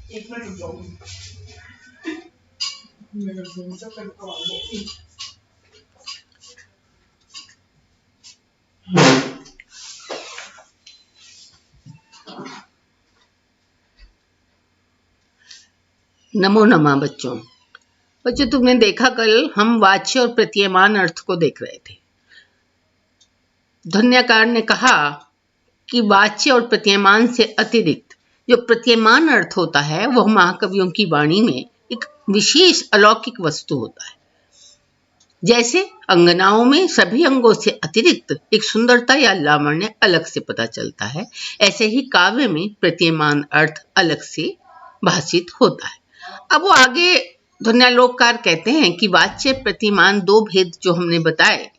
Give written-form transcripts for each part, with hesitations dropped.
एक मिनट रुक जाओ, मेरा दूसरा तड़का आ गया। नमो नमः बच्चों। बच्चों, तुमने देखा कल हम वाच्य और प्रतीयमान अर्थ को देख रहे थे। धन्यकार ने कहा कि वाच्य और प्रतीयमान से अतिरिक्त जो प्रतीयमान अर्थ होता है वह महाकवियों की वाणी में एक विशेष अलौकिक वस्तु होता है। जैसे अंगनाओं में सभी अंगों से अतिरिक्त एक सुंदरता या लावण्य अलग से पता चलता है, ऐसे ही काव्य में प्रतीयमान अर्थ अलग से भाषित होता है। अब वो आगे ध्वन्यालोककार कहते हैं कि वाच्य प्रतिमान दो भेद जो हमने बताए,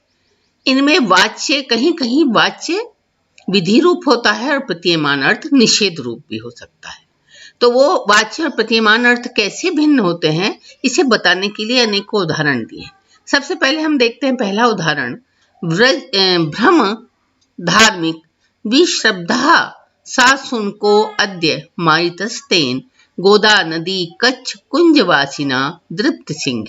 इनमें वाच्य कहीं कहीं वाच्य विधि रूप होता है और प्रतीयमान अर्थ निषेध रूप भी हो सकता है। तो वो वाच्य और प्रतीयमान अर्थ कैसे भिन्न होते हैं, इसे बताने के लिए अनेकों उदाहरण दिए। सबसे पहले हम देखते हैं पहला उदाहरण, भ्रम धार्मिक विश्रब्धा सा सुनको अद्य मारितस्तेन गोदा नदी कच्छ कुंजवासिना दृप्त सिंह।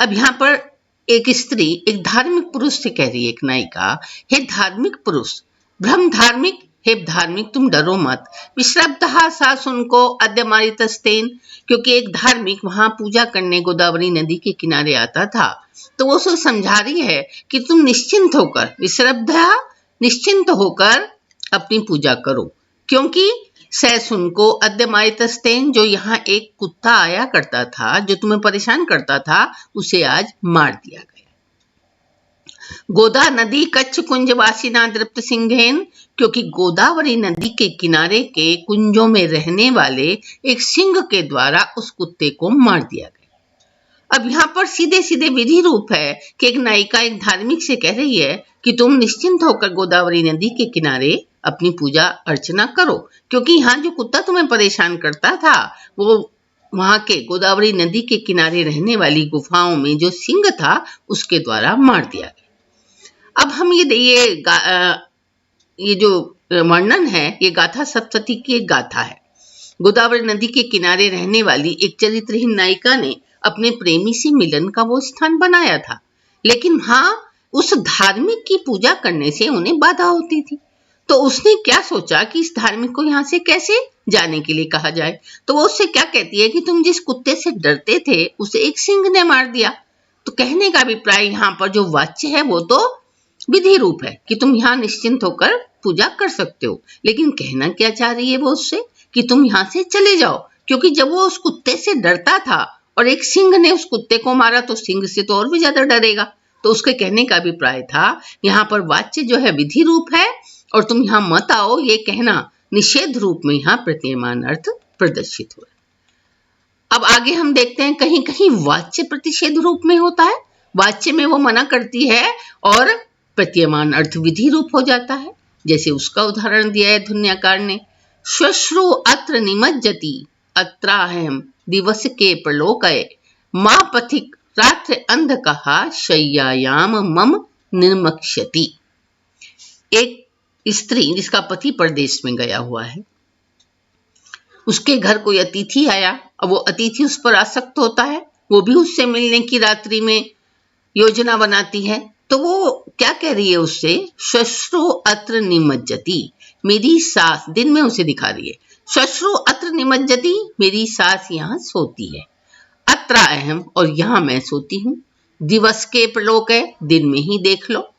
अब यहाँ पर एक स्त्री एक धार्मिक पुरुष से कह रही है, एक नायिका, हे धार्मिक पुरुष, भ्रम धार्मिक, हे धार्मिक तुम डरो मत, विश्रब्धा सा सुनको अद्य मारितस्तेन, क्योंकि एक धार्मिक वहां पूजा करने गोदावरी नदी के किनारे आता था, तो वो उसे समझा रही है कि तुम निश्चिंत होकर, विश्रब्धा निश्चिंत होकर अपनी पूजा करो, क्योंकि सैसुन को अद्य मारितस्तेन, जो यहाँ एक कुत्ता आया करता था जो तुम्हें परेशान करता था, उसे आज मार दिया गया। गोदा नदी कच्छ कुंजवासिना दृप्त सिंहेन, क्योंकि गोदावरी नदी के किनारे के कुंजों में रहने वाले एक सिंह के द्वारा उस कुत्ते को मार दिया गया। अब यहाँ पर सीधे सीधे विधि रूप है कि एक नायिका एक धार्मिक से कह रही है कि तुम निश्चिंत होकर गोदावरी नदी के किनारे अपनी पूजा अर्चना करो, क्योंकि यहाँ जो कुत्ता तुम्हें परेशान करता था वो वहां के गोदावरी नदी के किनारे रहने वाली गुफाओं में जो सिंह था उसके द्वारा मार दिया गया। अब हम ये जो वर्णन है, ये गाथा सप्तशती की एक गाथा है। गोदावरी नदी के किनारे रहने वाली एक चरित्रहीन नायिका ने अपने प्रेमी से मिलन का वो स्थान बनाया था, लेकिन हाँ, उस धार्मिक की पूजा करने से उन्हें बाधा होती थी। तो उसने क्या सोचा कि इस धार्मिक को यहाँ से कैसे जाने के लिए कहा जाए। तो वो उससे क्या कहती है कि तुम जिस कुत्ते से डरते थे उसे एक सिंह ने मार दिया। तो कहने का अभिप्राय यहाँ पर जो वाच्य है वो तो विधि रूप है कि तुम यहाँ निश्चिंत होकर पूजा कर सकते हो, लेकिन कहना क्या चाह रही है वो उससे कि तुम यहाँ से चले जाओ, क्योंकि जब वो उस कुत्ते से डरता था और एक सिंह ने उस कुत्ते को मारा तो सिंह से तो और भी ज्यादा डरेगा। तो उसके कहने का अभिप्राय था यहाँ पर वाच्य जो है विधि रूप है और तुम यहाँ मत आओ, ये कहना निषेध रूप में यहाँ प्रतीयमान अर्थ प्रदर्शित हुआ। अब आगे हम देखते हैं कहीं कहीं वाच्य प्रतिषेध रूप में होता है, वाच्य में वो मना करती है और प्रतीयमान अर्थ विधि रूप हो जाता है। जैसे उसका उदाहरण दिया है धुन्याकार ने, श्वश्रु अत्र निमज्जति अत्राहम दिवस के प्रलोकय मां पथिक रात्र अंध कहा शय्यायाम मम निर्मक्ष्यति। एक स्त्री जिसका पति परदेश में गया हुआ है, उसके घर कोई अतिथि आया और वो अतिथि उस पर आसक्त होता है, वो भी उससे मिलने की रात्रि में योजना बनाती है। तो वो क्या कह रही है उससे, श्वश्रु अत्र निमज्जति, मेरी सास, दिन में उसे दिखा रही है, श्वश्रु अत्र निमज्जति, मेरी सास यहाँ सोती है, अत्र अहम, और यहाँ मैं सोती हूँ, दिवस के प्रलोक है, दिन में ही देख लो,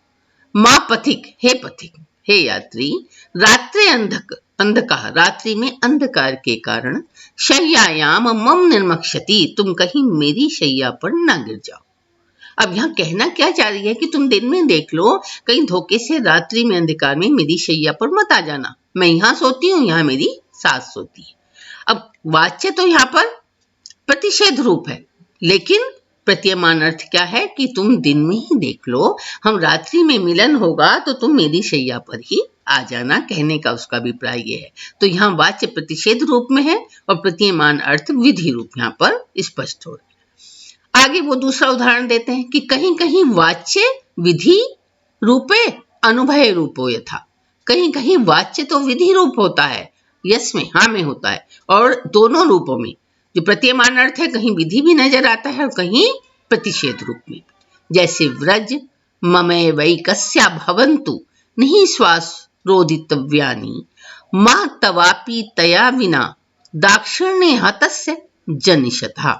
मां पथिक, हे पथिक, हे यात्री, रात्रि अंधकार, रात्रि में अंधकार के कारण, शय्यायाम मम निर्मक्ष्यति, तुम कहीं मेरी शैया पर ना गिर जाओ। अब यहाँ कहना क्या चाह रही है कि तुम दिन में देख लो, कहीं धोखे से रात्रि में अंधकार में मेरी शैया पर मत आ जाना, मैं यहाँ सोती हूँ, यहाँ मेरी सास सोती है। अब वाच्य तो यहाँ पर प्रतिषेध रूप है, लेकिन प्रतीयमान अर्थ क्या है कि तुम दिन में ही देख लो, हम रात्रि में मिलन होगा तो तुम मेरी शैया पर ही आ जाना, कहने का उसका अभिप्राय ये है। तो यहाँ वाच्य प्रतिषेध रूप में है और प्रतीयमान अर्थ विधि रूप यहाँ पर स्पष्ट हो रहा है। आगे वो दूसरा उदाहरण देते हैं कि कहीं कहीं वाच्य विधि रूपे अनुभय रूपो यथा, कहीं कहीं वाच्य तो विधि रूप होता है यस में, हाँ में होता है। और दोनों रूपों में जो प्रतीयमान अर्थ है, कहीं विधि भी नजर आता है और कहीं प्रतिषेध रूप में। जैसे व्रज ममय वैकस्या भवन्तु नहीं श्वास रोदितव्यानि मा तवापि तया विना दाक्षिण्य हतस्य जनिषथा।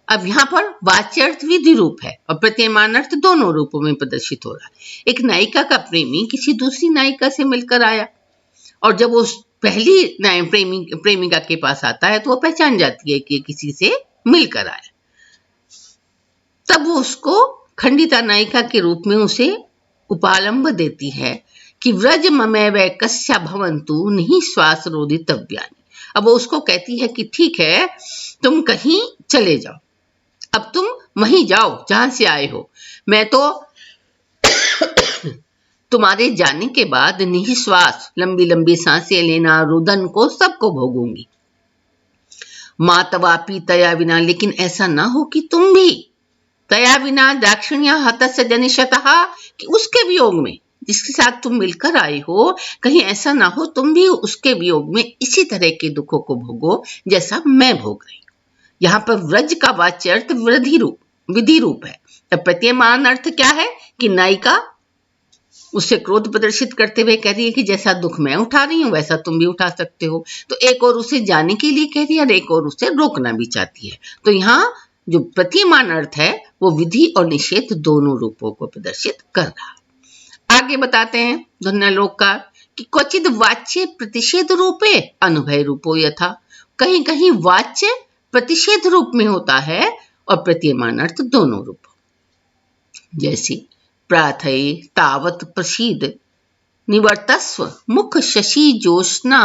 अब यहाँ पर वाच्य अर्थ विधि रूप है और प्रतीयमान अर्थ दोनों रूपों में प्रदर्शित हो रहा है। एक नायिका का प्रेमी किसी दूसरी नायिका से मिलकर आया और जब वो पहली प्रेमिका के पास आता है तो वो पहचान जाती है कि किसी से मिलकर आया। तब वो उसको खंडिता नायिका के रूप में उसे उपालंब देती है कि व्रज ममय वैकस्या भवन्तु नहीं श्वास रोदितव्यानि। अब वो उसको कहती है कि ठीक है, तुम कहीं चले जाओ, अब तुम वहीं जाओ जहां से आए हो, मैं तो तुम्हारे जाने के बाद निःश्वास लंबी लंबी सांसें लेना, रुदन को सबको भोगूंगी। मातवापी तया विना, लेकिन ऐसा ना हो कि तुम भी तया विना दाक्षिण्य हतस्य जनिषतः, कि उसके वियोग में, जिसके साथ तुम मिलकर आए हो, कहीं ऐसा ना हो तुम भी उसके वियोग में इसी तरह के दुखों को भोगो जैसा मैं भोग रही हूं। यहाँ पर व्रज का वाच्य अर्थ विधि रूप है। अब प्रतीयमान अर्थ क्या है कि नायिका उससे क्रोध प्रदर्शित करते हुए कह रही है कि जैसा दुख मैं उठा रही हूं वैसा तुम भी उठा सकते हो। तो एक और उसे जाने के लिए कह रही है और एक और उसे रोकना भी चाहती है। तो यहाँ जो प्रतीयमान अर्थ है वो विधि और निषेध दोनों रूपों को प्रदर्शित कर रहा है। आगे बताते हैं ध्वन्यालोककार कि क्वचित वाच्य प्रतिषेध रूपे अनुभय रूपो यथा। कहीं कहीं वाच्य प्रतिषेध रूप में होता है और प्रतीयमान अर्थ दोनों रूप। जैसे प्रार्थये तावत प्रसीद निवर्तस्व मुख शशि जोष्ना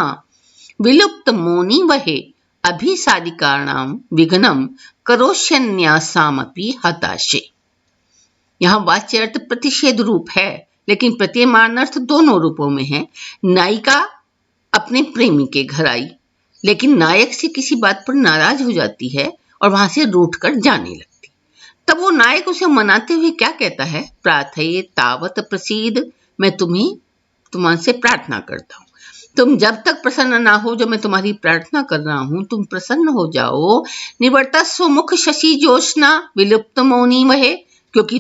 विलुप्त मोनि वहे अभिसारिकाणाम विघ्नम करोष्यन्यासामपि हताशे। यहाँ वाच्य अर्थ प्रतिषेध रूप है लेकिन प्रतीयमान अर्थ दोनों रूपों में है। नायिका अपने प्रेमी के घर आई लेकिन नायक से किसी बात पर नाराज हो जाती है और वहां से रूठ कर जाने लगती। तब वो नायक उसे मनाते हुए क्या कहता है, प्रार्थये तावत प्रसीद, मैं तुमसे प्रार्थना करता हूँ, तुम जब तक प्रसन्न ना हो, जब मैं तुम्हारी प्रार्थना कर रहा हूं तुम प्रसन्न हो जाओ। निवर्तस्व मुख शशि जोष्ना विलुप्त मौनी वहे, क्योंकि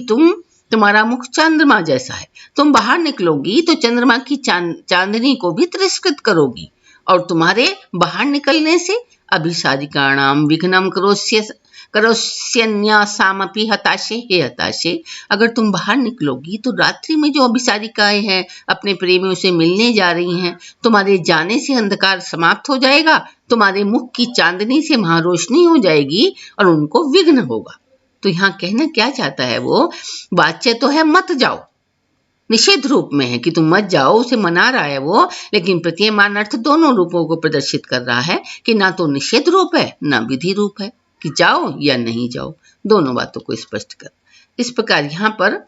तुम्हारा मुख चंद्रमा जैसा है, तुम बाहर निकलोगी तो चंद्रमा की चांदनी को भी तिरस्कृत करोगी और तुम्हारे बाहर निकलने से अभिसारिकाणाम विघ्नम करोष्यन्यासामपि हताशे, हे हताशे, अगर तुम बाहर निकलोगी तो रात्रि में जो अभिसारिकाएं हैं अपने प्रेमियों से मिलने जा रही हैं, तुम्हारे जाने से अंधकार समाप्त हो जाएगा, तुम्हारे मुख की चांदनी से वहां रोशनी हो जाएगी और उनको विघ्न होगा। तो यहाँ कहना क्या चाहता है वो, वाच्य तो है मत जाओ, निषेध रूप में है कि तुम मत जाओ, उसे मना रहा है वो, लेकिन प्रतीयमान अर्थ दोनों रूपों को प्रदर्शित कर रहा है कि ना तो निषेध रूप है ना विधि रूप है कि जाओ या नहीं जाओ, दोनों बातों को स्पष्ट कर। इस प्रकार यहाँ पर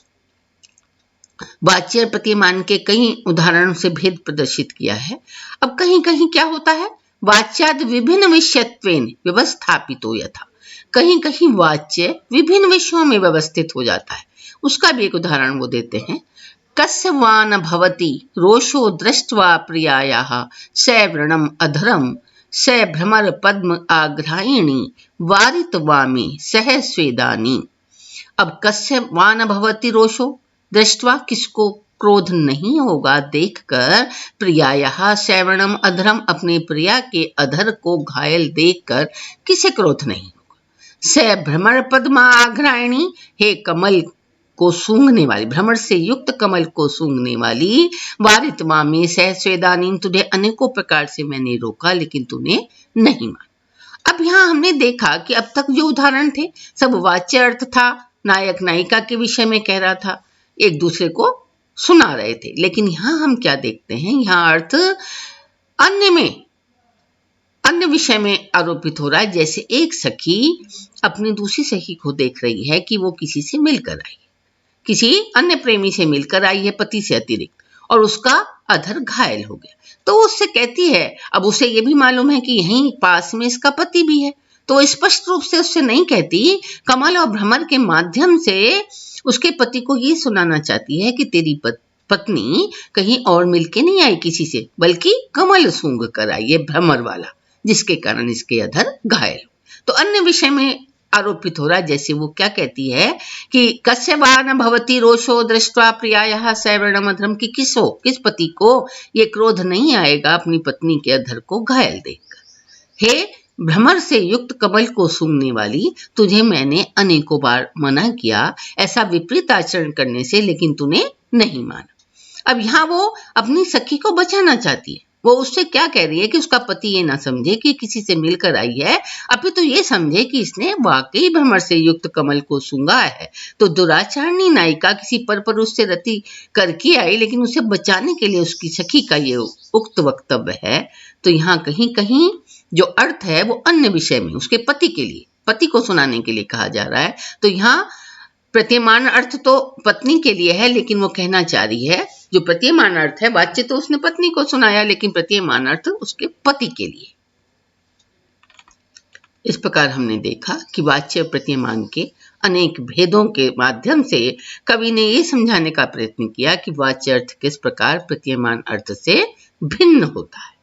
वाच्य प्रतीयमान के कई उदाहरणों से भेद प्रदर्शित किया है। अब कहीं कहीं क्या होता है, वाच्याद विभिन्न विषयत्वेन व्यवस्थापितो यथा, कहीं कहीं वाच्य विभिन्न विषयों में व्यवस्थित हो जाता है। उसका भी एक उदाहरण वो देते हैं। कस्य वा न भवति रोषो दृष्ट्वा प्रियायाः सैव्रणम अधरम स भ्रमर पद्म आग्रायणी वारित वामे सह स्वेदानी। अब कस्य वा न भवति रोषो, दृष्ट्वा, किसको क्रोध नहीं होगा देखकर, प्रियायाः सैव्रणम अधरम, अपने प्रिया के अधर को घायल देखकर किसे क्रोध नहीं होगा। स भ्रमर पद्म आग्रायणी, हे कमल को सूंघने वाली, भ्रमर से युक्त कमल को सूंघने वाली, वारित मामे सह स्वेदानी, तुझे अनेकों प्रकार से मैंने रोका लेकिन तूने नहीं माना। अब यहाँ हमने देखा कि अब तक जो उदाहरण थे सब वाच्य अर्थ था, नायक नायिका के विषय में कह रहा था, एक दूसरे को सुना रहे थे। लेकिन यहाँ हम क्या देखते हैं, यहाँ अर्थ अन्य विषय में आरोपित हो रहा है। जैसे एक सखी अपनी दूसरी सखी को देख रही है कि वो किसी से मिलकर आई, किसी अन्य प्रेमी से मिलकर आई है पति से अतिरिक्त, और उसका अधर घायल हो गया। तो उससे कहती है, अब उसे ये भी मालूम है कि यहीं पास में इसका पति भी है, तो स्पष्ट रूप से उससे नहीं कहती, कमल और भ्रमर के माध्यम से उसके पति को ये सुनाना चाहती है कि तेरी पत्नी कहीं और मिलके नहीं आई किसी से, बल्कि कमल सूंघ कर आई, ये भ्रमर वाला, जिसके कारण इसके अधर घायल। तो अन्य विषय में आरोपित हो रहा है, जैसे वो क्या कहती है कि कस्य वा न भवति रोषो दृष्ट्वा प्रियायाः सवर्णमधरम, कि किस पति को ये क्रोध नहीं आएगा अपनी पत्नी के अधर को घायल देखकर। हे भ्रमर से युक्त कमल को सूंघने वाली, तुझे मैंने अनेकों बार मना किया ऐसा विपरीत आचरण करने से, लेकिन तूने नहीं माना। अब यहाँ वो अपनी सखी को बचाना चाहती है। वो उससे क्या कह रही है कि उसका पति ये ना समझे कि किसी से मिलकर आई है, अभी तो ये समझे कि इसने वाकई भ्रमर से युक्त कमल को सूंघा है। तो दुराचारणी नायिका किसी परपुरुष से रति करके आई, लेकिन उसे बचाने के लिए उसकी सखी का ये उक्त वक्तव्य है। तो यहाँ कहीं कहीं जो अर्थ है वो अन्य विषय में उसके पति के लिए, पति को सुनाने के लिए कहा जा रहा है। तो यहाँ प्रतीयमान अर्थ तो पत्नी के लिए है, लेकिन वो कहना चाह रही है जो प्रतीयमान अर्थ है, वाच्य तो उसने पत्नी को सुनाया, लेकिन प्रतीयमान अर्थ उसके पति के लिए। इस प्रकार हमने देखा कि वाच्य प्रतीयमान के अनेक भेदों के माध्यम से कवि ने ये समझाने का प्रयत्न किया कि वाच्य अर्थ किस प्रकार प्रतीयमान अर्थ से भिन्न होता है।